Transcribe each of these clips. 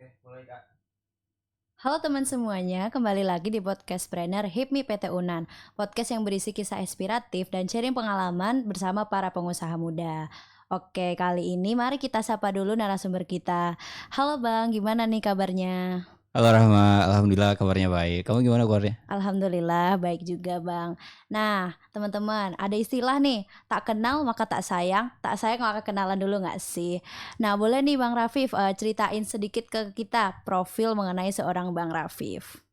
Oke, mulai Kak. Halo teman semuanya, kembali lagi di podcast Trainer HIPMI PT Unan. Podcast yang berisi kisah inspiratif dan sharing pengalaman bersama para pengusaha muda. Oke, kali ini mari kita sapa dulu narasumber kita. Halo Bang, gimana nih kabarnya? Halo Rahma, alhamdulillah kabarnya baik. Kamu gimana kabarnya? Alhamdulillah baik juga Bang. Nah teman-teman, ada istilah nih, tak kenal maka tak sayang maka kenalan dulu gak sih? Nah boleh nih Bang Rafif ceritain sedikit ke kita profil mengenai seorang Bang Rafif.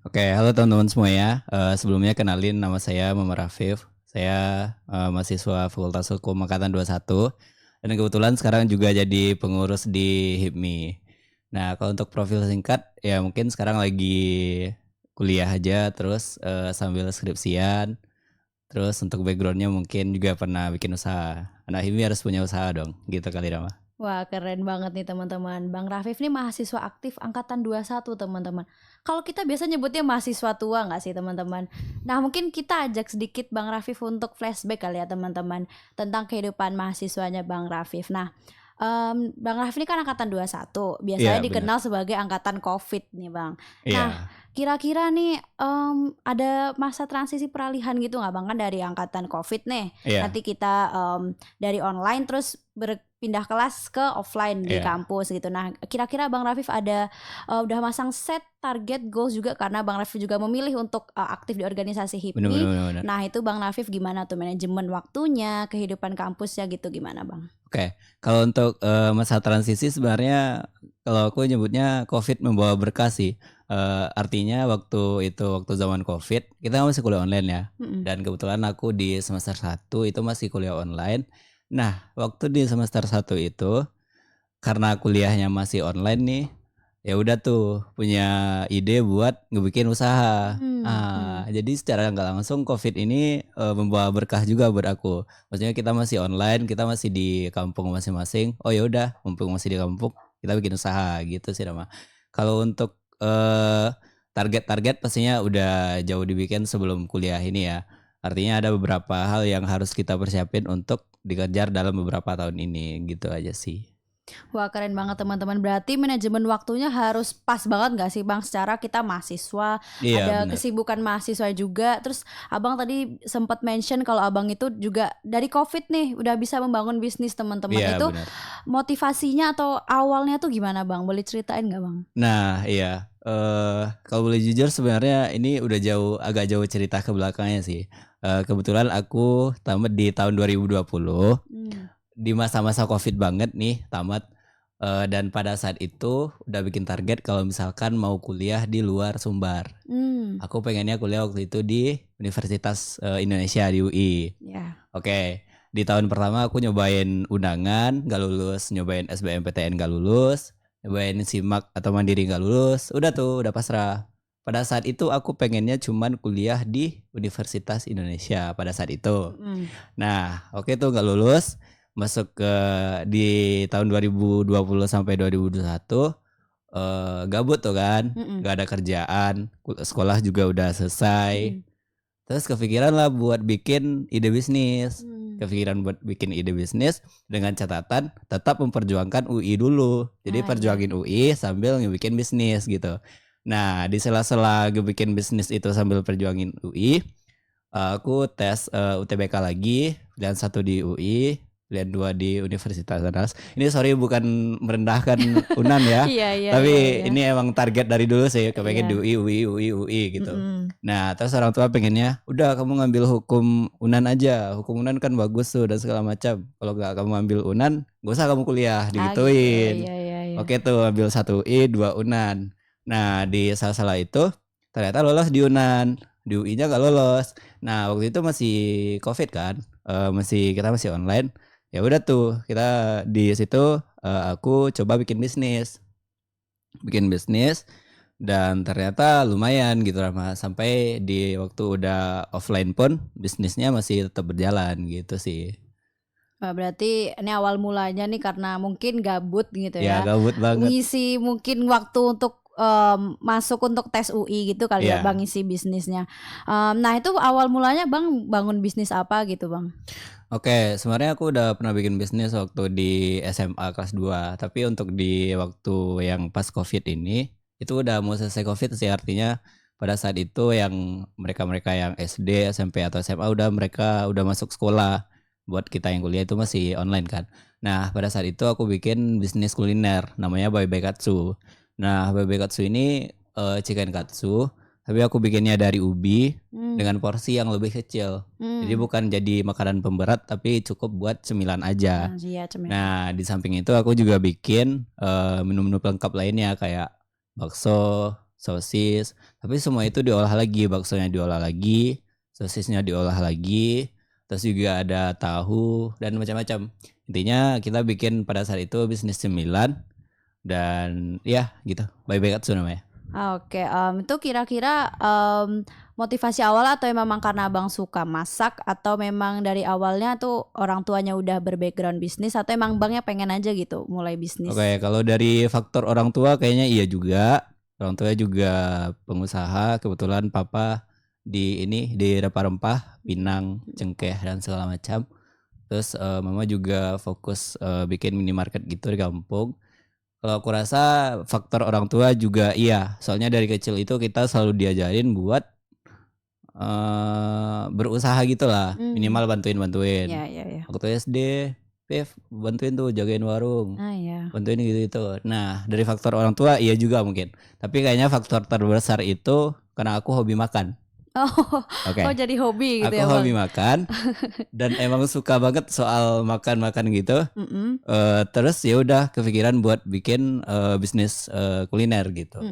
Oke, halo teman-teman semua ya. Sebelumnya kenalin nama saya Muhammad Rafif. Saya mahasiswa Fakultas Hukum Angkatan 21 dan kebetulan sekarang juga jadi pengurus di HIPMI. Nah, kalau untuk profil singkat ya mungkin sekarang lagi kuliah aja terus sambil skripsian. Terus untuk backgroundnya mungkin juga pernah bikin usaha. Anak HIPMI harus punya usaha dong, gitu kali Rama. Wah keren banget nih teman-teman. Bang Rafif nih mahasiswa aktif angkatan 21 teman-teman. Kalau kita biasa nyebutnya mahasiswa tua nggak sih teman-teman? Nah mungkin kita ajak sedikit Bang Rafif untuk flashback kali ya teman-teman. Tentang kehidupan mahasiswanya Bang Rafif. Nah Bang Rafif ini kan angkatan 21. Biasanya Iya, benar. dikenal sebagai angkatan COVID nih Bang. Nah Iya. kira-kira nih ada masa transisi peralihan gitu nggak Bang? Kan dari angkatan COVID nih. Iya. Nanti kita dari online terus berpindah kelas ke offline di Iya. kampus gitu. Nah, kira-kira Bang Rafif ada udah masang set target goals juga karena Bang Rafif juga memilih untuk aktif di organisasi Benar HIPMI. benar benar benar. Nah, itu Bang Rafif gimana tuh manajemen waktunya, kehidupan kampusnya gitu gimana, Bang? Oke, kalau untuk masa transisi sebenarnya kalau aku nyebutnya COVID membawa berkah sih. Artinya waktu zaman COVID kita masih kuliah online ya. Mhm. Dan kebetulan aku di semester 1 itu masih kuliah online. Nah, waktu di semester 1 itu karena kuliahnya masih online nih, ya udah tuh punya ide buat ngebikin usaha. Mhm. Jadi secara nggak langsung COVID ini membawa berkah juga buat aku. Maksudnya kita masih online, kita masih di kampung masing-masing. Oh ya udah, mumpung masih di kampung, kita bikin usaha gitu sih Rama. Kalau untuk target-target pastinya udah jauh dibikin sebelum kuliah ini ya. Artinya ada beberapa hal yang harus kita persiapin untuk dikejar dalam beberapa tahun ini gitu aja sih. Wah keren banget teman-teman. Berarti manajemen waktunya harus pas banget nggak sih Bang? Secara kita mahasiswa, Iya ada benar. kesibukan mahasiswa juga. Terus Abang tadi sempat mention kalau Abang itu juga dari COVID nih udah bisa membangun bisnis teman-teman. Iya Itu benar. motivasinya atau awalnya tuh gimana Bang? Boleh ceritain nggak Bang? Nah iya, kalau boleh jujur sebenarnya ini udah agak jauh cerita ke belakangnya sih. Kebetulan aku tamat di tahun 2020, Hmm. di masa-masa Covid banget nih tamat, dan pada saat itu udah bikin target kalau misalkan mau kuliah di luar Sumbar. Hmm. Aku pengennya kuliah waktu itu di Universitas, Indonesia di UI. Ya. Oke, di tahun pertama aku nyobain undangan nggak lulus, nyobain SBMPTN nggak lulus, nyobain SIMAK atau Mandiri nggak lulus, udah tuh udah pasrah. Pada saat itu aku pengennya cuman kuliah di Universitas Indonesia pada saat itu. Mhm. Nah, oke tuh nggak lulus, masuk ke di tahun 2020 sampai 2021 gabut tuh kan, Mhm. nggak ada kerjaan, sekolah juga udah selesai. Mhm. Terus kepikiran lah buat bikin ide bisnis. Mmm. Kepikiran buat bikin ide bisnis dengan catatan tetap memperjuangkan UI dulu. Jadi Ah, iya perjuangin iya. UI sambil ngebikin bisnis gitu. Nah, di sela-sela ngebikin bisnis itu sambil perjuangin UI, aku tes UTBK lagi, pilihan 1 di UI, pilihan 2 di Universitas Andalas. Ini sorry bukan merendahkan Unan ya, Iya iya iya tapi iya. ini emang target dari dulu sih, kepengen di Iya. UI gitu. Mhm. Nah, terus orang tua pengennya, "Udah kamu ngambil hukum Unan aja, hukum Unan kan bagus tuh dan segala macam. Kalau nggak kamu ambil Unan, nggak usah kamu kuliah," Ah, gitu. digituin. Iya iya iya. Oke tuh ambil 1 UI, 2 Unan. Nah, di sela-sela itu ternyata lolos di Unan, di UI-nya nggak lolos. Nah, waktu itu masih Covid kan, kita masih online. Ya udah tuh kita di situ, aku coba bikin bisnis. Bikin bisnis dan ternyata lumayan gitu Rama, sampai di waktu udah offline pun bisnisnya masih tetap berjalan gitu sih. Wah, berarti ini awal mulanya nih karena mungkin gabut gitu Ya ya. gabut banget. Mengisi mungkin waktu untuk masuk untuk tes UI gitu kali ya Iya. Bang isi bisnisnya. Nah itu awal mulanya Bang bangun bisnis apa gitu Bang? Oke, sebenarnya aku udah pernah bikin bisnis waktu di SMA kelas 2. Tapi untuk di waktu yang pas COVID ini, itu udah mau selesai COVID sih, artinya pada saat itu yang mereka-mereka yang SD, SMP atau SMA mereka udah masuk sekolah. Buat kita yang kuliah itu masih online kan. Nah, pada saat itu aku bikin bisnis kuliner namanya Bye Bye Katsu. Nah, Bye Bye Katsu ini chicken katsu, tapi aku bikinnya dari ubi dengan porsi yang lebih kecil. Jadi bukan jadi makanan pemberat tapi cukup buat cemilan aja. Iya cemilan. Nah, di samping itu aku juga bikin menu-menu pelengkap lainnya kayak bakso, sosis. Tapi semua itu diolah lagi, baksonya diolah lagi, sosisnya diolah lagi, terus juga ada tahu dan macam-macam. Intinya kita bikin pada saat itu bisnis cemilan dan ya gitu. Bye Bye Katsu namanya. Oke, itu kira-kira motivasi awal atau memang karena Abang suka masak atau memang dari awalnya tuh orang tuanya udah berbackground bisnis atau emang Bangnya pengen aja gitu mulai bisnis? Oke, kalau dari faktor orang tua kayaknya iya juga. Orang tua juga pengusaha, kebetulan papa di rempah-rempah, pinang, cengkeh dan segala macam. Terus mama juga fokus bikin minimarket gitu di kampung. Kalau aku rasa faktor orang tua juga iya, soalnya dari kecil itu kita selalu diajarin buat berusaha gitulah, minimal bantuin. Iya. Waktu SD, Pif bantuin tuh jagain warung, Iya. bantuin gitu. Nah dari faktor orang tua iya juga mungkin, tapi kayaknya faktor terbesar itu karena aku hobi makan. Oh, Oke, jadi hobi gitu aku ya hobi Bang? makan dan emang suka banget soal makan-makan gitu. Terus ya udah kepikiran buat bikin bisnis kuliner gitu.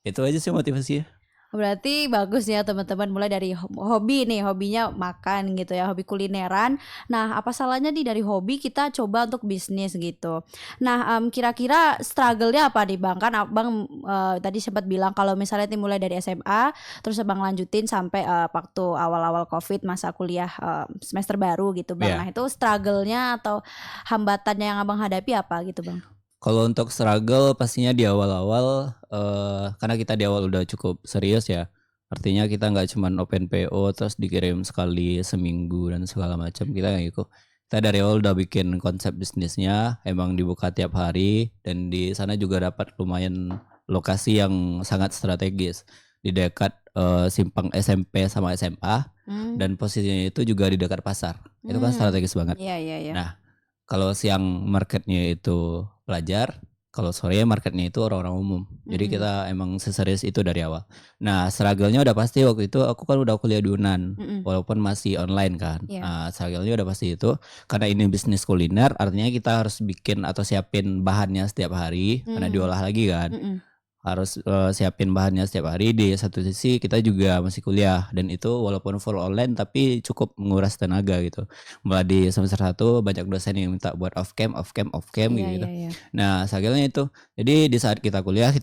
Itu aja sih motivasinya. Berarti bagus ya teman-teman, mulai dari hobi nih, hobinya makan gitu ya, hobi kulineran. Nah, apa salahnya nih dari hobi kita coba untuk bisnis gitu. Nah, kira-kira struggle-nya apa nih Bang? Kan Abang tadi sempat bilang kalau misalnya nih mulai dari SMA, terus Abang lanjutin sampai waktu awal-awal COVID masa kuliah semester baru gitu Bang. Iya. Nah, itu struggle-nya atau hambatannya yang Abang hadapi apa gitu Bang? Kalau untuk struggle pastinya di awal-awal karena kita di awal udah cukup serius ya. Artinya kita nggak cuman open PO terus dikirim sekali seminggu dan segala macam. Kita nggak gitu. Kita dari awal udah bikin konsep bisnisnya, emang dibuka tiap hari dan di sana juga dapat lumayan lokasi yang sangat strategis di dekat simpang SMP sama SMA dan posisinya itu juga di dekat pasar. Itu kan strategis banget. Iya. Nah, kalau siang marketnya itu pelajar, kalau sore marketnya itu orang-orang umum. Jadi kita emang seserius itu dari awal. Nah, struggle-nya udah pasti waktu itu aku kan udah kuliah di UNAN, walaupun masih online kan. Iya. Nah, struggle-nya udah pasti itu karena ini bisnis kuliner, artinya kita harus bikin atau siapin bahannya setiap hari karena diolah lagi kan. Harus siapin bahannya setiap hari. Di satu sisi kita juga masih kuliah dan itu walaupun full online tapi cukup menguras tenaga gitu. Mulai di semester 1 banyak dosen yang minta buat off cam gitu. Iya. Nah, sakitnya itu. Jadi di saat kita kuliah, di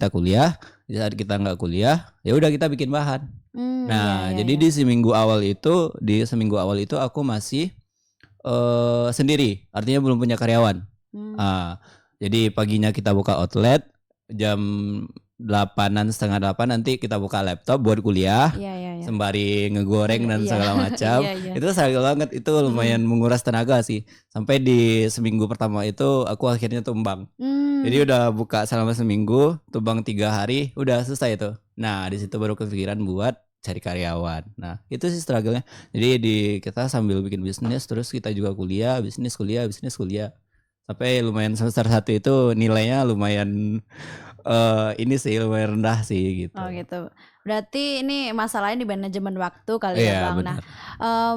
saat kita nggak kuliah, ya udah kita bikin bahan. Nah, jadi di seminggu awal itu aku masih sendiri, artinya belum punya karyawan. Jadi paginya kita buka outlet, jam 8-an setengah 8 nanti kita buka laptop buat kuliah, Iya. sembari ngegoreng dan Iya. segala macam. Iya. Itu sakit banget, itu lumayan menguras tenaga sih. Sampai di seminggu pertama itu aku akhirnya tumbang. Jadi udah buka selama seminggu, tumbang 3 hari, udah selesai itu. Nah di situ baru kepikiran buat cari karyawan. Nah itu sih struggle-nya. Jadi kita sambil bikin bisnis, terus kita juga kuliah, bisnis kuliah. Sampai lumayan semester 1 itu nilainya lumayan lumayan rendah sih gitu. Oh gitu. Berarti ini masalahnya di manajemen waktu kali Iya, ya Bang. benar. Nah,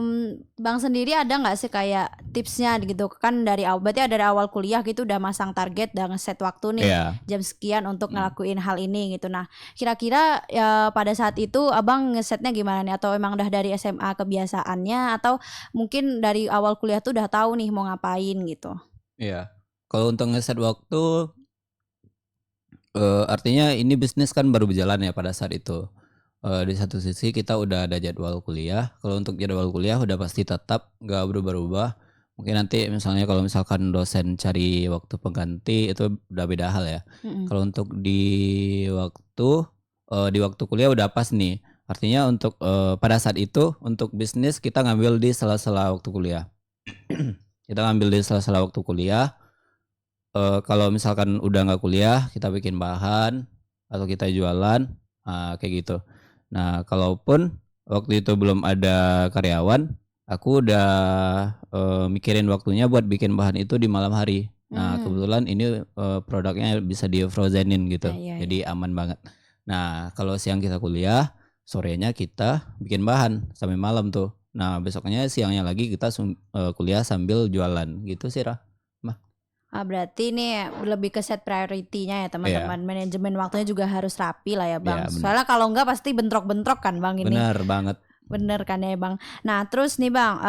Bang sendiri ada nggak sih kayak tipsnya gitu kan dari awal, berarti dari awal kuliah gitu udah masang target dan ngeset waktu nih Iya. jam sekian untuk ngelakuin hal ini gitu. Nah, kira-kira ya pada saat itu Abang ngesetnya gimana nih? Atau emang udah dari SMA kebiasaannya atau mungkin dari awal kuliah tuh udah tahu nih mau ngapain gitu? Iya. Kalau untuk ngeset waktu artinya ini bisnis kan baru berjalan ya pada saat itu. Di satu sisi kita udah ada jadwal kuliah. Kalau untuk jadwal kuliah udah pasti tetap nggak berubah-ubah. Mungkin nanti misalnya kalau misalkan dosen cari waktu pengganti itu udah beda hal ya. Mm-mm. Kalau untuk di waktu kuliah udah pas nih. Artinya untuk pada saat itu untuk bisnis kita ngambil di sela-sela waktu kuliah. Kita ngambil di sela-sela waktu kuliah. Kalau misalkan udah nggak kuliah, kita bikin bahan atau kita jualan, kayak gitu. Nah, kalaupun waktu itu belum ada karyawan, aku udah mikirin waktunya buat bikin bahan itu di malam hari. Nah, kebetulan ini produknya bisa di frozenin gitu, Iya, jadi aman banget. Nah, kalau siang kita kuliah, sorenya kita bikin bahan sampai malam tuh. Nah, besoknya siangnya lagi kita kuliah sambil jualan gitu sih, Rah. Berarti ini lebih ke set priority-nya ya Iya, teman-teman. Manajemen waktunya juga harus rapi lah ya iya Bang. benar. Soalnya kalau enggak pasti bentrok-bentrok kan Bang ini. Benar banget. Bener kan ya Bang. Nah terus nih Bang,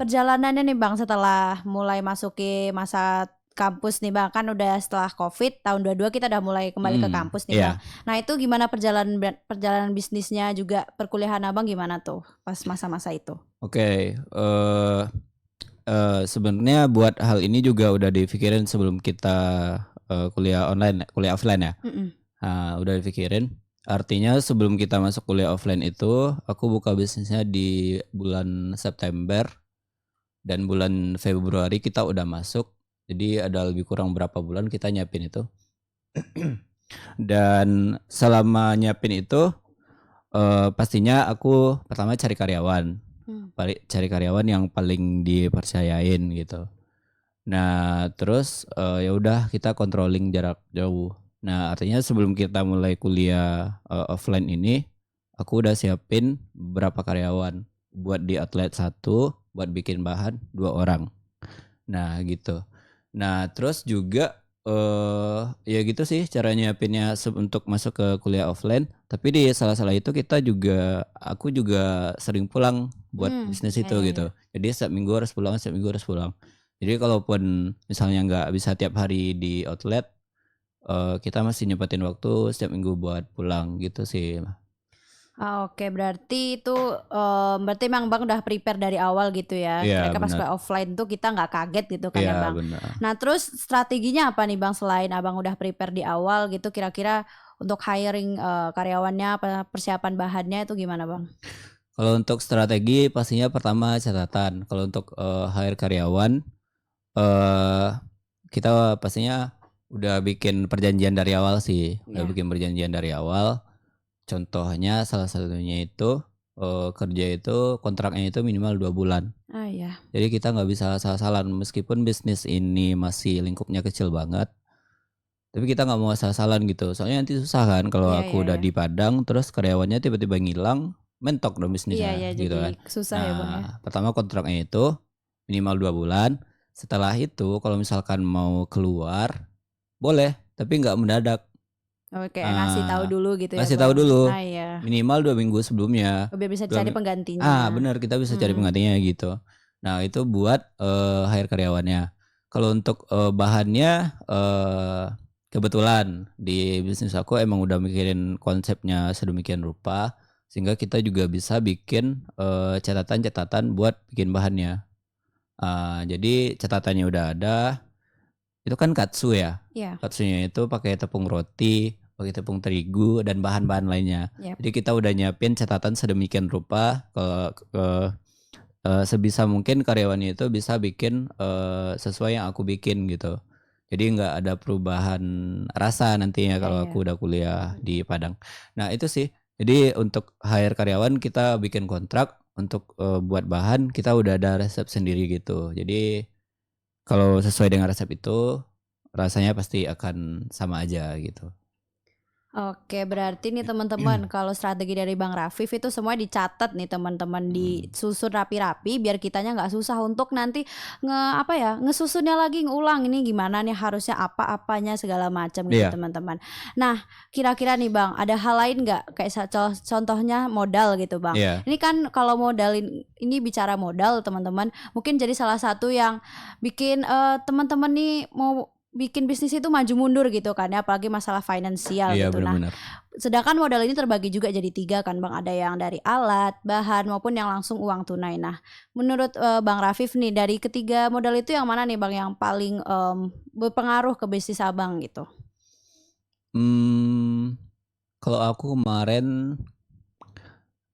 perjalanannya nih Bang setelah mulai masuki masa kampus nih Bang. Kan udah setelah COVID tahun 22 kita udah mulai kembali ke kampus nih Bang. Iya. Nah itu gimana perjalanan bisnisnya juga perkuliahan Abang gimana tuh pas masa-masa itu? Oke, sebenarnya buat hal ini juga udah dipikirin sebelum kita kuliah offline ya. Mm-mm. Udah dipikirin. Artinya sebelum kita masuk kuliah offline itu, aku buka bisnisnya di bulan September dan bulan Februari kita udah masuk. Jadi ada lebih kurang berapa bulan kita nyiapin itu. Dan selama nyiapin itu, pastinya aku pertama cari karyawan. Cari karyawan yang paling dipercayain gitu. Nah, terus ya udah kita controlling jarak jauh. Nah, artinya sebelum kita mulai kuliah offline ini, aku udah siapin beberapa karyawan buat di outlet 1, buat bikin bahan 2 orang. Nah, gitu. Nah, terus juga ya gitu sih cara nyiapinnya untuk masuk ke kuliah offline. Tapi di salah-salah itu aku juga sering pulang buat bisnis Ya, itu ya, gitu. ya. Jadi setiap minggu harus pulang. Jadi kalaupun misalnya nggak bisa tiap hari di outlet, kita masih nyempetin waktu setiap minggu buat pulang gitu sih. Oke, berarti itu berarti memang Bang udah prepare dari awal gitu ya. Iya Kira-kira pas benar. ke offline tuh kita nggak kaget gitu kan ya Iya Bang. benar. Nah terus strateginya apa nih Bang selain Abang udah prepare di awal gitu kira-kira untuk hiring karyawannya apa persiapan bahannya itu gimana Bang? Kalau untuk strategi pastinya pertama catatan. Kalau untuk hire karyawan, eh kita pastinya udah bikin perjanjian dari awal sih. Udah Ya. bikin perjanjian dari awal. Contohnya salah satunya itu kerja itu kontraknya itu minimal 2 bulan. Ya. Jadi kita nggak bisa asal-asalan meskipun bisnis ini masih lingkupnya kecil banget. Tapi kita nggak mau asal-asalan gitu. Soalnya nanti susah kan kalau Iya, aku iya, udah iya. di Padang terus karyawannya tiba-tiba ngilang, mentok dong Iya, bisnisnya ya gitu jadi kan. susah ya Bang ya. Nah, pertama kontraknya itu minimal 2 bulan. Setelah itu kalau misalkan mau keluar boleh, tapi nggak mendadak. Oke, ngasih tahu Ah, dulu gitu ya Ngasih tahu Bang. dulu Iya. minimal 2 minggu sebelumnya. Biar bisa Dua cari mi- penggantinya. Benar kita bisa cari Mm. penggantinya gitu. Nah itu buat hire karyawannya. Kalau untuk bahannya kebetulan di bisnis aku emang udah mikirin konsepnya sedemikian rupa sehingga kita juga bisa bikin catatan-catatan buat bikin bahannya. Jadi catatannya udah ada. Itu kan katsu ya. Iya. Katsunya itu pakai tepung roti, pakai tepung terigu dan bahan-bahan lainnya. Yap. Jadi kita udah nyiapin catatan sedemikian rupa sebisa mungkin karyawannya itu bisa bikin sesuai yang aku bikin gitu. Jadi nggak ada perubahan rasa nantinya Iya, kalau iya. aku udah kuliah di Padang. Nah itu sih. Jadi untuk hire karyawan kita bikin kontrak, untuk buat bahan kita udah ada resep sendiri gitu. Jadi kalau sesuai dengan resep itu rasanya pasti akan sama aja gitu. Oke, berarti nih teman-teman kalau strategi dari Bang Rafif itu semua dicatat nih teman-teman, disusun rapi-rapi biar kitanya nggak susah untuk nanti ngesusunnya lagi ngulang ini gimana nih harusnya apa-apanya segala macam gitu Iya, teman-teman. Nah, kira-kira nih Bang, ada hal lain nggak kayak contohnya modal gitu Bang. iya, Ini kan kalau ini bicara modal teman-teman, mungkin jadi salah satu yang bikin teman-teman nih mau bikin bisnis itu maju mundur gitu kan ya, apalagi masalah finansial Iya gitu. Nah, benar-benar. sedangkan modal ini terbagi juga jadi 3 kan Bang, ada yang dari alat, bahan maupun yang langsung uang tunai. Nah, menurut Bang Rafif nih dari ketiga modal itu yang mana nih Bang yang paling berpengaruh ke bisnis Abang gitu? Kalau aku kemarin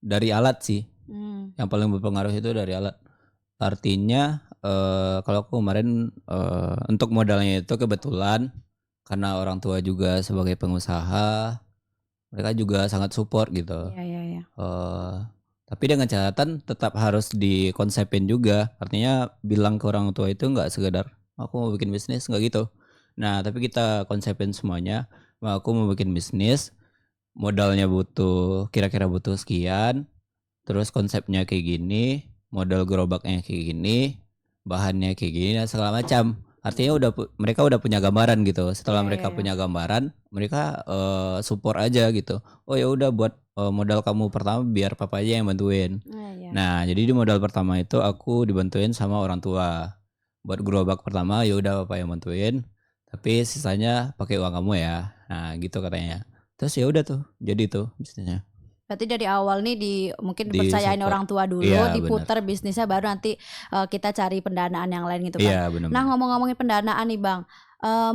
dari alat sih. Hmm. Yang paling berpengaruh itu dari alat. Artinya kalau aku kemarin untuk modalnya itu kebetulan karena orang tua juga sebagai pengusaha, mereka juga sangat support gitu. Iya iya iya. Eh, tapi dengan catatan tetap harus dikonsepin juga. Artinya bilang ke orang tua itu nggak sekedar aku mau bikin bisnis, nggak gitu. Nah tapi kita konsepin semuanya. Aku mau bikin bisnis, modalnya kira-kira butuh sekian, terus konsepnya kayak gini, modal gerobaknya kayak gini, bahannya kayak gini dan segala macam. Artinya mereka udah punya gambaran gitu. Setelah Iya iya mereka iya. punya gambaran, mereka support aja gitu. Oh ya udah buat modal kamu pertama biar papa aja yang bantuin. Nah, iya. Nah, jadi di modal pertama itu aku dibantuin sama orang tua. Buat gerobak pertama ya udah papa yang bantuin, tapi sisanya pakai uang kamu ya. Nah, gitu katanya. Terus ya udah tuh, jadi tuh bisnisnya. Berarti dari awal nih mungkin Di dipercayain support. orang tua dulu, Iya, benar. diputar bisnisnya baru nanti kita cari pendanaan yang lain gitu kan. Iya, Nah, benar-benar. ngomong-ngomongin pendanaan nih Bang.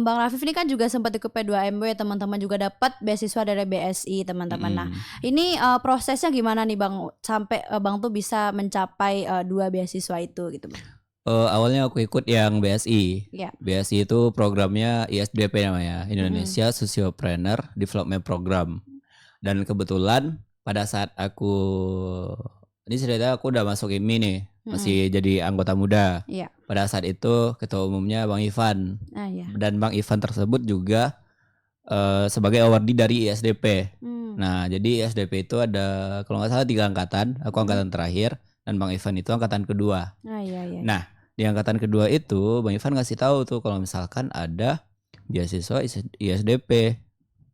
Bang Rafif ini kan juga sempat ikut P2MW, teman-teman juga dapat beasiswa dari BSI teman-teman. Nah, Mm-mm. ini prosesnya gimana nih Bang sampai Bang tuh bisa mencapai 2 beasiswa itu gitu Bang? Awalnya aku ikut yang BSI. Iya. BSI itu programnya ISDP namanya, Mm-mm. Indonesia Sociopreneur Development Program. Dan kebetulan pada saat ini cerita aku udah masuk IMI nih, Mm-mm. masih jadi anggota muda. Iya. Pada saat itu ketua umumnya Bang Ivan. Ah iya. Dan Bang Ivan tersebut juga sebagai awardee dari ISDP. Hmm. Nah, jadi ISDP itu ada kalau nggak salah 3 angkatan. Aku angkatan terakhir dan Bang Ivan itu angkatan kedua. Ah iya iya. Nah, di angkatan kedua itu Bang Ivan ngasih tahu tuh kalau misalkan ada beasiswa ISDP,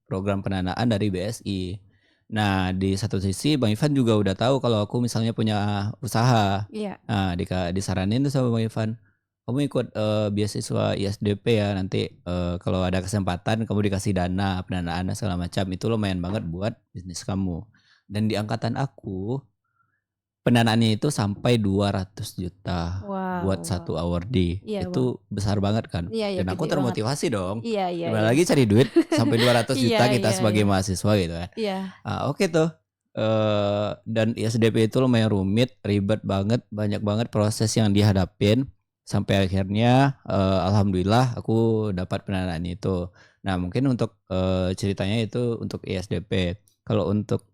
program pendanaan dari BSI. Nah, di satu sisi Bang Ivan juga udah tahu kalau aku misalnya punya usaha. Iya. Nah, disaranin tuh sama Bang Ivan, kamu ikut beasiswa ISDP ya, nanti kalau ada kesempatan kamu dikasih dana, pendanaan dan segala macam, itu lumayan banget buat bisnis kamu. Dan di angkatan aku pendanaannya itu sampai 200 juta buat Wow, wow. satu awardee. Iya, wow. Itu besar banget kan. Iya iya Dan aku gede banget. termotivasi dong. Iya iya Gimana iya. lagi cari duit sampai 200 juta Iya kita iya sebagai iya. mahasiswa gitu kan. Iya. Oke tuh. Dan ISDP itu lumayan rumit, ribet banget, banyak banget proses yang dihadapin sampai akhirnya alhamdulillah aku dapat pendanaan itu. Nah, mungkin untuk ceritanya itu untuk ISDP. Kalau untuk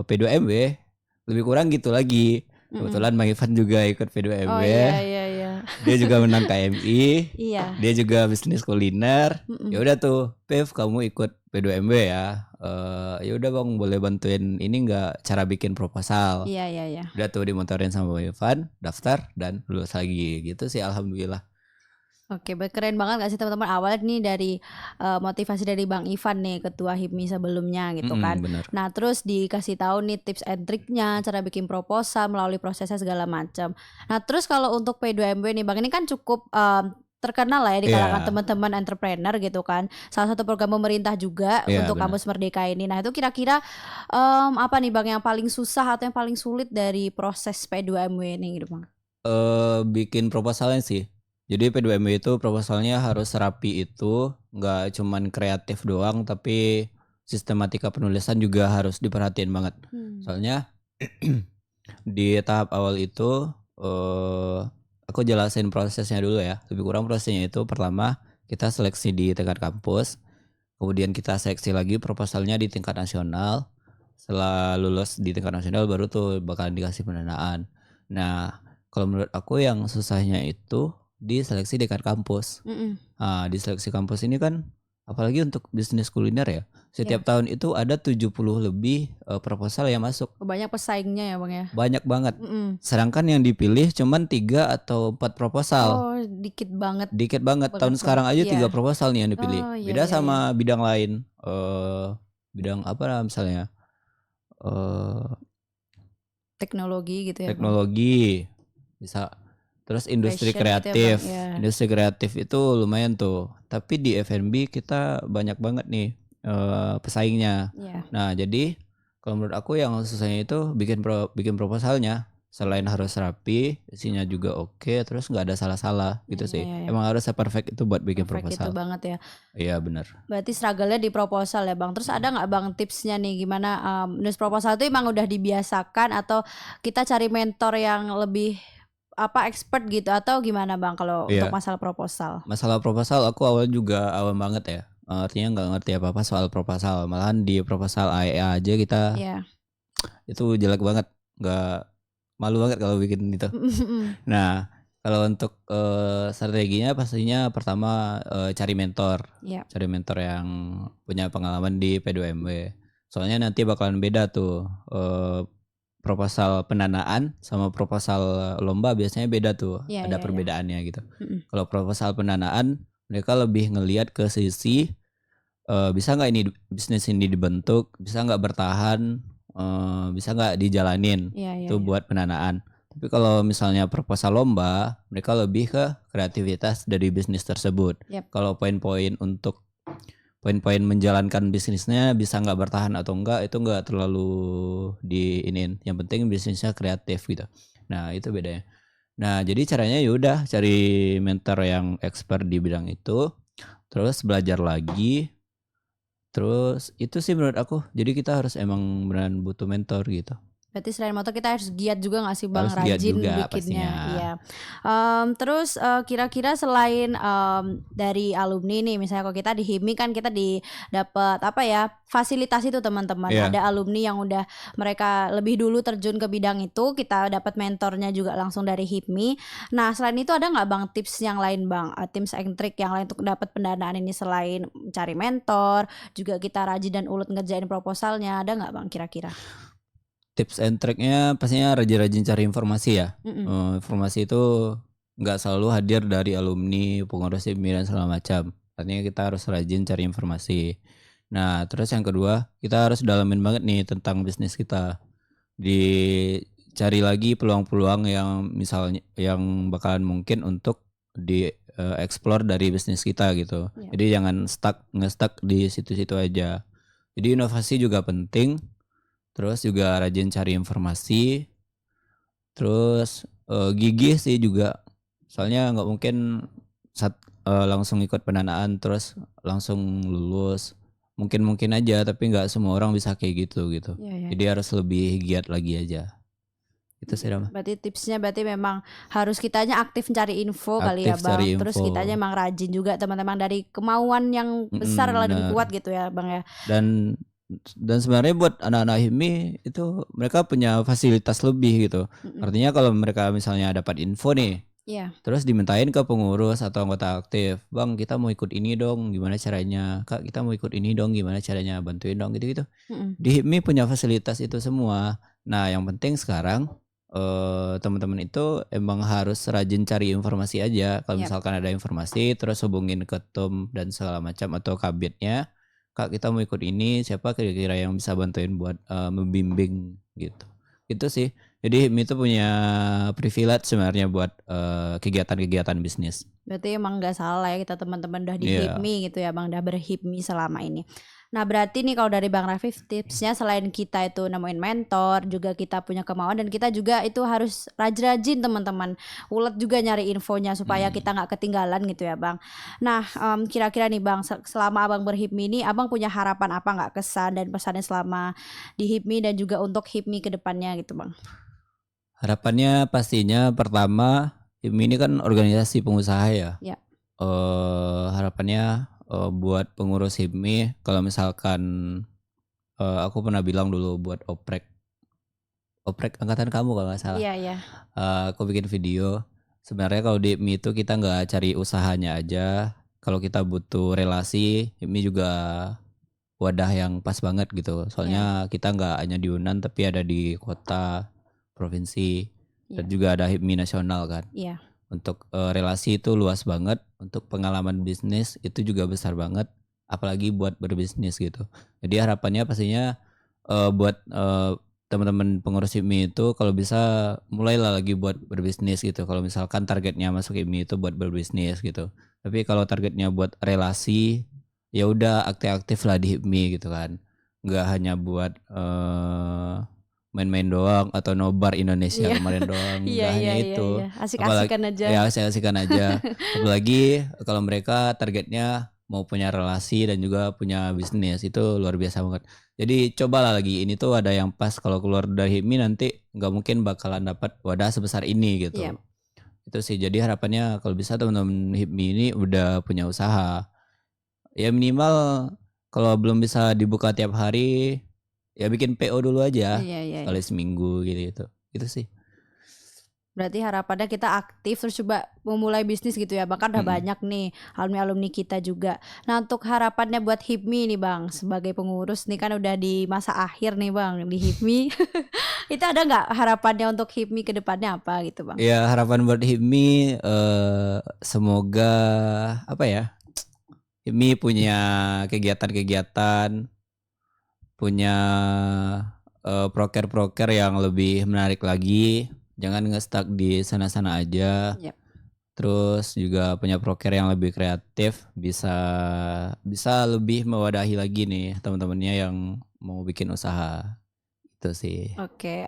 P2MW lebih kurang gitu lagi. Mm-mm. Kebetulan Bang Ivan juga ikut Oh P2MW. iya iya iya. Dia juga menang KMI. Iya. Dia juga bisnis kuliner. Mm-mm. Ya udah tuh, Piv kamu ikut P2MW ya. Ya udah Bang, boleh bantuin ini nggak cara bikin proposal. Iya iya iya. Udah tuh dimotorin sama Bang Ivan, daftar dan lulus lagi gitu sih alhamdulillah. Oke, keren banget gak sih teman-teman awalnya nih dari motivasi dari Bang Ivan nih ketua HIPMI sebelumnya gitu kan. Bener. Nah terus dikasih tahu nih tips and triknya, cara bikin proposal melalui prosesnya segala macam. Nah terus kalau untuk P2MW nih Bang ini kan cukup terkenal lah ya di kalangan Iya. teman-teman entrepreneur gitu kan. Salah satu program pemerintah juga Iya, untuk bener. Kampus Merdeka ini. Nah itu kira-kira apa nih Bang yang paling susah atau yang paling sulit dari proses P2MW ini gitu Bang? Bikin proposalnya sih. Jadi P2MW itu proposalnya harus rapi itu, nggak cuman kreatif doang, tapi sistematika penulisan juga harus diperhatiin banget. Soalnya di tahap awal itu aku jelasin prosesnya dulu ya. Lebih kurang prosesnya itu pertama kita seleksi di tingkat kampus, kemudian kita seleksi lagi proposalnya di tingkat nasional. Setelah lulus di tingkat nasional baru tuh bakalan dikasih pendanaan. Nah, kalau menurut aku yang susahnya itu di seleksi dekat kampus. Nah, di seleksi kampus ini kan apalagi untuk bisnis kuliner ya. Setiap tahun itu ada 70 lebih proposal yang masuk. Banyak pesaingnya ya Bang ya. Banyak banget. Sedangkan yang dipilih cuman 3 atau 4 proposal. Oh, dikit banget. Dikit banget. Tahun sekarang aja 3 proposal nih yang dipilih. Oh, iya, Beda iya, sama bidang lain. Bidang apa lah misalnya? Teknologi gitu ya Bang. Teknologi bisa Terus industri Fashion gitu ya, Bang. kreatif. Ya. Industri kreatif itu lumayan tuh. Tapi di F&B kita banyak banget nih pesaingnya. Iya. Nah, jadi kalau menurut aku yang susahnya itu bikin proposalnya. Selain harus rapi, isinya juga oke, terus nggak ada salah-salah gitu sih. Iya. Emang harus perfect itu buat bikin Perfect itu proposal. banget ya. Iya benar. Berarti struggle-nya di proposal ya, Bang. Terus ada nggak, Bang, tipsnya nih gimana nulis proposal itu emang udah dibiasakan atau kita cari mentor yang lebih expert gitu atau gimana, Bang, kalau untuk Iya. masalah proposal? Masalah proposal aku awam banget ya. Artinya nggak ngerti apa-apa soal proposal. Malahan di proposal AEA aja kita Iya. itu jelek banget. Nggak malu banget kalau bikin itu. Nah, kalau untuk strateginya pastinya pertama cari mentor. Iya. Cari mentor yang punya pengalaman di P2MW. Soalnya nanti bakalan beda tuh proposal pendanaan sama proposal lomba biasanya beda tuh. Iya, Ada iya, iya. perbedaannya gitu. Mm-mm. Kalau proposal pendanaan mereka lebih ngelihat ke sisi bisa nggak ini bisnis ini dibentuk, bisa nggak bertahan, bisa nggak dijalanin. Iya, Itu iya. buat pendanaan. Tapi kalau misalnya proposal lomba, mereka lebih ke kreativitas dari bisnis tersebut. Yap. Kalau poin-poin poin-poin menjalankan bisnisnya bisa nggak bertahan atau enggak itu nggak terlalu diinin. Yang penting bisnisnya kreatif gitu. Nah itu bedanya. Nah jadi caranya yaudah cari mentor yang expert di bidang itu, terus belajar lagi. Terus itu sih menurut aku. Jadi kita harus emang beneran butuh mentor gitu. Berarti selain motor kita harus giat juga nggak sih, Bang, Harus giat rajin juga bikinnya? pastinya. Iya. Terus kira-kira selain dari alumni nih, misalnya kalau kita di HIMI kan kita dapat fasilitas itu teman-teman. Iya. Ada alumni yang udah mereka lebih dulu terjun ke bidang itu, kita dapat mentornya juga langsung dari HIMI. Nah selain itu ada nggak, Bang, tips yang lain, Bang? Tips and trick yang lain untuk dapat pendanaan ini selain cari mentor, juga kita rajin dan ulet ngerjain proposalnya, ada nggak, Bang, kira-kira? Tips and tricknya pastinya rajin-rajin cari informasi ya. Mm-mm. Informasi itu nggak selalu hadir dari alumni, pengurus HIMI dan segala macam. Artinya kita harus rajin cari informasi. Nah terus yang kedua kita harus dalamin banget nih tentang bisnis kita. Dicari lagi peluang-peluang yang misalnya yang bakalan mungkin untuk di explore dari bisnis kita gitu. Iya. Jadi jangan nge-stuck di situ-situ aja. Jadi inovasi juga penting. Terus juga rajin cari informasi. Terus gigih sih juga. Soalnya nggak mungkin langsung ikut pendanaan terus langsung lulus. Mungkin aja tapi nggak semua orang bisa kayak gitu. Iya. Jadi harus lebih giat lagi aja. Itu sih Rama. Berarti tipsnya memang harus kitanya aktif mencari info kali ya, Aktif Bang. cari Terus info. kitanya emang rajin juga teman-teman dari kemauan yang besar dan bener. kuat gitu ya, Bang ya. Dan sebenarnya buat anak-anak HIMI itu mereka punya fasilitas lebih gitu. Artinya kalau mereka misalnya dapat info nih, Iya. terus dimintain ke pengurus atau anggota aktif, Bang kita mau ikut ini dong, gimana caranya? Kak kita mau ikut ini dong, gimana caranya? Bantuin dong gitu-gitu. Di HIMI punya fasilitas itu semua. Nah yang penting sekarang teman-teman itu emang harus rajin cari informasi aja. Kalau Yap. misalkan ada informasi, terus hubungin ketum dan segala macam atau kabitnya. Kak kita mau ikut ini, siapa kira-kira yang bisa bantuin buat membimbing gitu. Itu sih. Jadi HIMI itu punya privilege sebenarnya buat kegiatan-kegiatan bisnis. Berarti emang nggak salah ya kita teman-teman udah di Iya. HIPMI gitu ya, Bang, udah berHIPMI selama ini. Nah berarti nih kalau dari Bang Rafif tipsnya selain kita itu nemuin mentor, juga kita punya kemauan dan kita juga itu harus rajin-rajin teman-teman, ulet juga nyari infonya supaya kita nggak ketinggalan gitu ya, Bang. Nah kira-kira nih, Bang, selama Abang berHIPMI ini Abang punya harapan apa nggak, kesan dan pesannya selama di HIPMI dan juga untuk HIPMI ke depannya gitu, Bang? Harapannya pastinya pertama HIPMI ini kan organisasi pengusaha ya. Ya. Harapannya buat pengurus HIPMI kalau misalkan aku pernah bilang dulu buat oprek angkatan kamu kalau nggak salah. Iya. Aku bikin video. Sebenarnya kalau di HIPMI itu kita nggak cari usahanya aja. Kalau kita butuh relasi, HIPMI juga wadah yang pas banget gitu. Soalnya kita nggak hanya di Unan tapi ada di kota, provinsi, dan juga ada HIPMI nasional kan. Iya. Untuk relasi itu luas banget. Untuk pengalaman bisnis itu juga besar banget. Apalagi buat berbisnis gitu. Jadi harapannya pastinya buat teman-teman pengurus HIPMI itu kalau bisa mulailah lagi buat berbisnis gitu. Kalau misalkan targetnya masuk HIPMI itu buat berbisnis gitu. Tapi kalau targetnya buat relasi, ya udah aktif-aktif lah di HIPMI gitu kan. Nggak hanya buat main-main doang atau nobar Indonesia Iya. kemarin doang. Iya Nggak hanya iya iya itu. iya. Apalagi Asik-asikan aja. ya asik-asikan aja. Apalagi kalau mereka targetnya mau punya relasi dan juga punya bisnis, itu luar biasa banget. Jadi cobalah lagi, ini tuh ada yang pas kalau keluar dari HIPMI nanti nggak mungkin bakalan dapat wadah sebesar ini gitu. Iya. Itu sih, jadi harapannya kalau bisa teman-teman HIPMI ini udah punya usaha. Ya minimal kalau belum bisa dibuka tiap hari, ya bikin PO dulu aja Iya iya iya. sekali seminggu gitu. Itu sih. Berarti harapannya kita aktif terus coba memulai bisnis gitu ya. Bahkan udah Mm-mm. banyak nih alumni-alumni kita juga. Nah, untuk harapannya buat HIPMI nih Bang, sebagai pengurus nih kan udah di masa akhir nih Bang di HIPMI. Itu ada nggak harapannya untuk HIPMI ke depannya apa gitu Bang? Ya harapan buat HIPMI semoga apa ya? HIPMI punya kegiatan-kegiatan, punya proker-proker yang lebih menarik lagi. Jangan nge-stuck di sana-sana aja. Yap. Terus juga punya proker yang lebih kreatif, bisa lebih mewadahi lagi nih teman-temannya yang mau bikin usaha. Itu sih. Oke,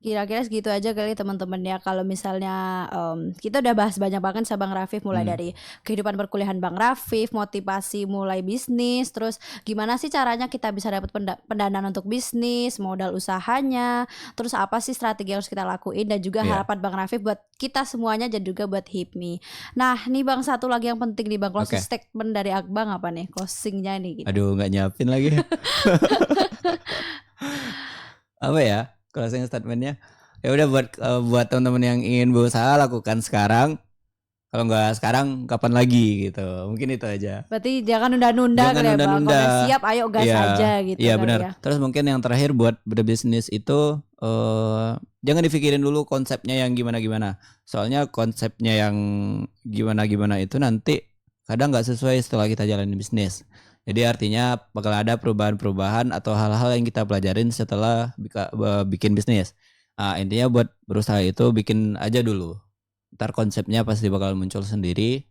kira-kira segitu aja kali teman-teman ya. Kalau misalnya kita udah bahas banyak banget sama Bang Rafif, mulai dari kehidupan perkuliahan Bang Rafif, motivasi mulai bisnis, terus gimana sih caranya kita bisa dapat pendanaan untuk bisnis, modal usahanya, terus apa sih strategi yang harus kita lakuin, dan juga Iya. harapan Bang Rafif buat kita semuanya dan juga buat HIPMI. Nah, nih Bang, satu lagi yang penting nih Bang, closing Oke. statement dari Akbang apa nih? Closingnya nih gitu. Aduh, nggak nyiapin lagi. Apa ya closing statementnya? Ya udah, buat teman-teman yang ingin berusaha, lakukan sekarang. Kalau nggak sekarang, kapan lagi gitu. Mungkin itu aja. Berarti jangan nunda-nunda Jangan kali ya Bang. Kalau nunda-nunda. udah siap ayo gas Iya, aja gitu iya kali benar. ya. Terus mungkin yang terakhir buat berbisnis itu jangan dipikirin dulu konsepnya yang gimana-gimana. Soalnya konsepnya yang gimana-gimana itu nanti kadang nggak sesuai setelah kita jalanin bisnis. Jadi artinya bakal ada perubahan-perubahan atau hal-hal yang kita pelajarin setelah bikin bisnis. Nah, intinya buat berusaha itu bikin aja dulu. Ntar konsepnya pasti bakal muncul sendiri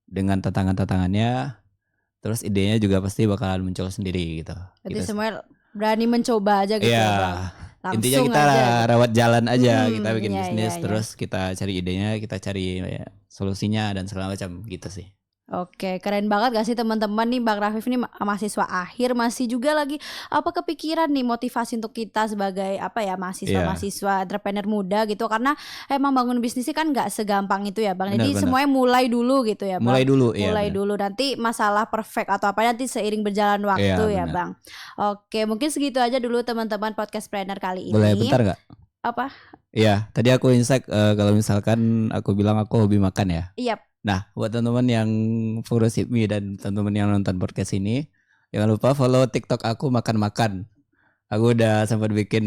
dengan tantangan-tantangannya. Terus idenya juga pasti bakalan muncul sendiri gitu. Berarti Gitu sih. semuanya berani mencoba aja gitu Iya. ya Bang. Intinya Langsung kita aja gitu. rawat jalan aja, kita bikin Iya, bisnis, iya, iya. terus kita cari idenya, kita cari solusinya dan segala macam gitu sih. Oke, keren banget gak sih teman-teman nih, Bang Rafif nih mahasiswa akhir masih juga lagi kepikiran nih motivasi untuk kita sebagai mahasiswa entrepreneur muda gitu, karena emang bangun bisnis kan nggak segampang itu ya Bang. Jadi Benar. semuanya mulai dulu gitu ya Bang. Mulai dulu, iya. Mulai Benar. dulu, nanti masalah perfect atau apa nanti seiring berjalan waktu ya benar. Bang. Oke, mungkin segitu aja dulu teman-teman podcast planner kali ini. Boleh bentar nggak? Apa? Iya, tadi aku insight kalau misalkan aku bilang aku hobi makan ya. Iya. Nah, buat teman-teman yang pengurus HIPMI dan teman-teman yang nonton podcast ini, jangan lupa follow TikTok aku makan-makan. Aku udah sempat bikin,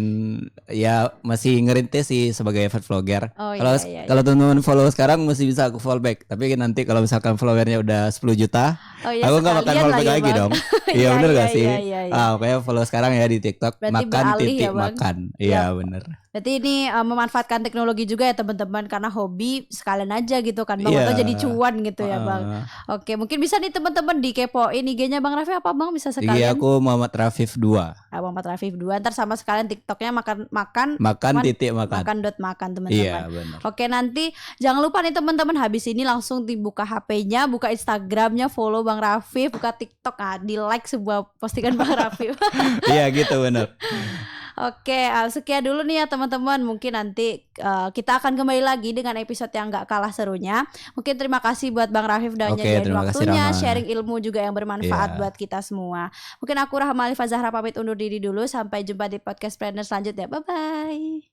ya masih ngerintis sih sebagai food vlogger. Oh, Kalau iya. kalau teman-teman follow sekarang masih bisa aku follow back. Tapi nanti kalau misalkan followernya udah 10 juta, Oh, iya, aku nggak makan sekalian follow lah back ya, lagi Bang. dong. Iya bener gak sih? Iya. Pokoknya follow sekarang ya di TikTok, Berarti makan beralih titik ya, Bang? makan. Iya bener. Berarti ini memanfaatkan teknologi juga ya teman-teman, karena hobi sekalian aja gitu kan Bang, Iya. atau jadi cuan gitu ya Bang. Oke, mungkin bisa nih teman-teman dikepoin IG-nya Bang Rafif apa Bang, bisa IG sekalian. aku Muhammad Rafif 2. Muhammad Rafif 2, ntar sama sekalian TikToknya makan Titik makan. makan teman-teman. Iya bener. Oke, nanti jangan lupa nih teman-teman, habis ini langsung dibuka HP-nya, buka Instagramnya, follow Bang Rafif, buka TikTok, di like sebuah postingan Bang Rafif. Iya gitu bener. Oke, sekian dulu nih ya teman-teman. Mungkin nanti kita akan kembali lagi dengan episode yang gak kalah serunya. Mungkin terima kasih buat Bang Rafif udah nyediain terima kasih, waktunya, Rama. sharing ilmu juga yang bermanfaat Iya. buat kita semua. Mungkin aku Rahma Alifah Zahra pamit undur diri dulu. Sampai jumpa di podcast planner selanjutnya. Bye-bye.